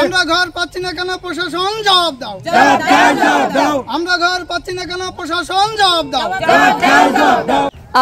আমরা ঘর পাচ্ছি না কেন প্রশাসন জবাব দাও। আমরা ঘর পাচ্ছি না কেন প্রশাসন জবাব দাও।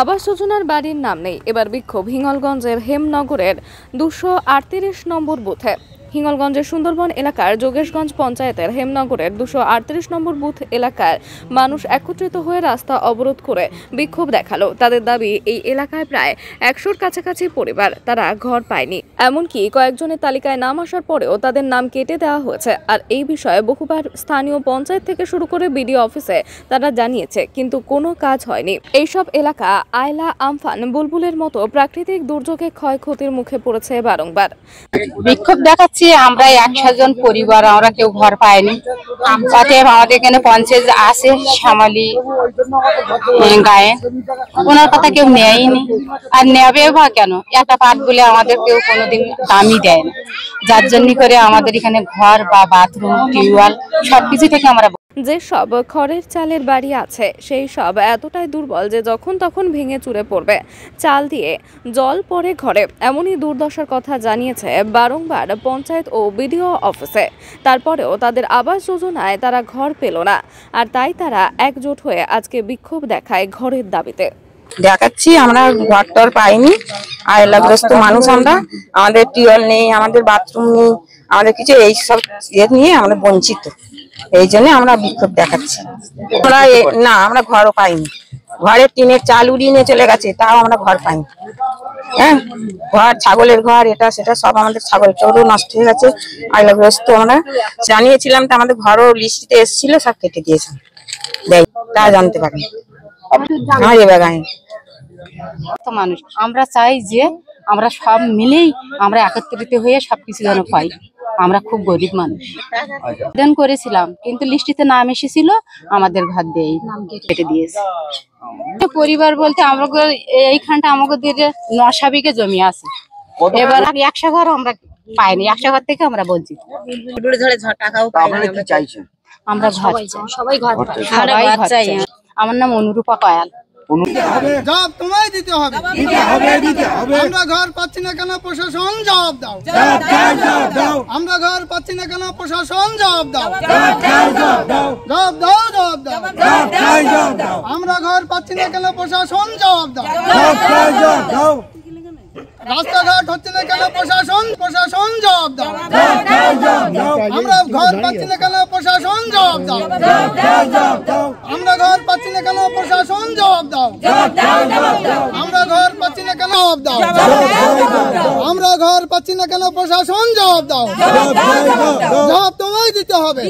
আবাস যোজনার বাড়ির নাম নেই, এবার বিক্ষোভ হিঙ্গলগঞ্জের হেমনগরের 238 নম্বর বুথে। হিঙ্গলগঞ্জের সুন্দরবন এলাকার যোগেশগঞ্জ পঞ্চায়েতের হেমনগরের 238 নম্বর বুথ এলাকার মানুষ একত্রিত হয়ে রাস্তা অবরোধ করে বিক্ষোভ দেখালো। তাদের দাবি, এই এলাকায় প্রায় 100-র কাছাকাছি পরিবার, তারা ঘর পায়নি। এমনকি কয়েকজনের তালিকায় নাম আসার পরেও তাদের নাম কেটে দেওয়া হয়েছে। আর এই বিষয়ে বহুবার স্থানীয় পঞ্চায়েত থেকে শুরু করে বিডিও অফিসে তারা জানিয়েছে, কিন্তু কোনো কাজ হয়নি। এইসব এলাকা আয়লা, আমফান, বুলবুলের মতো প্রাকৃতিক দুর্যোগে ক্ষয়ক্ষতির মুখে পড়েছে বারংবার। বিক্ষোভ দেখাচ্ছে আমরা 100 জন পরিবার, আমরা কেউ ঘর পাইনি। আমাদের এখানে পঞ্চায়েত আছে শ্যামালি গায়ে, ওনার কথা কেউ নেয়নি, আর নেবে বা কেন? একটা পাট বলে আমাদের কেউ কোনোদিন দামই দেয় না, যার জন্য করে আমাদের এখানে ঘর বা বাথরুম, টিউবওয়েল সবকিছু থেকে আমরা যেসব খড়ের চালের বাড়ি আছে সেই সব এতটাই দুর্বল যে যখন তখন ভেঙে চুরে পড়বে, চাল দিয়ে জল পড়ে ঘরে। এমনই দুর্দশার কথা জানিয়েছে বারংবার পঞ্চায়েত ও বিডিও অফিসে। তারপরেও তাদের আবাস যোজনায় তারা ঘর পেল না, আর তাই তারা একজোট হয়ে আজকে বিক্ষোভ দেখায় ঘরের দাবিতে। দেখাচ্ছি আমরা ঘর টর পাইনি, আয়লাগ্রস্ত মানুষ আমরা, আমাদের টিউবওয়েল নেই, আমাদের বাথরুম নেই, আমাদের কিছু এইসব নিয়ে আমরা বঞ্চিত। এই জন্য আমরা বিক্ষোভ দেখাচ্ছি। আমরা ঘরও পাইনি, ঘরের টিনের চাল উড়িয়ে নিয়ে চলে গেছে, তাও আমরা ঘর পাইনি। হ্যাঁ, ঘর, ছাগলের ঘর, এটা সেটা সব আমাদের ছাগল চোরও নষ্ট হয়ে গেছে। আয়লাগ্রস্ত আমরা জানিয়েছিলাম, তো আমাদের ঘরও লিস্টে এসেছিল, সব কেটে দিয়েছে, তা জানতে পারি মানুষ। আমরা চাই যে আমরা সব মিলেই আমরা একত্রিত হয়ে সবকিছু যেন পাই। আমরা খুব গরিব মানুষ, আবেদন করেছিলাম, কিন্তু লিস্টিতে নাম এসেছিল, আমাদের ঘর দিয়ে কেটে দিয়েছে। পরিবার বলতে আমাদের এইখানটা আমাদের 9 বিঘে জমি আছে, এবার 100 ঘর আমরা পাইনি, 100 ঘর থেকে আমরা বঞ্চিত। আমরা ঘর চাই, সবাই ঘর চাই। আমার নাম অনুরূপা কয়াল। জবাব তোমায় দিতে হবে। আমরা ঘর পাচ্ছি না কেন প্রশাসন জবাব দাও। আমরা ঘর পাচ্ছি না কেন প্রশাসন জবাব দাও। জবাব দাও, জবাব দাও। আমরা ঘর পাচ্ছি না কেন প্রশাসন জবাব দাও। রাস্তাঘাট হচ্ছে না কেন প্রশাসন জবাব দাও। আমরা ঘর পাচ্ছি না কেন প্রশাসন জবাব দাও। আমরা ঘর পাচ্ছি না কেন প্রশাসন জবাব দাও। আমরা ঘর পাচ্ছি না কেন জবাব দাও। আমরা ঘর পাচ্ছি না কেন প্রশাসন জবাব দাও। জবাব তোমায় দিতে হবে।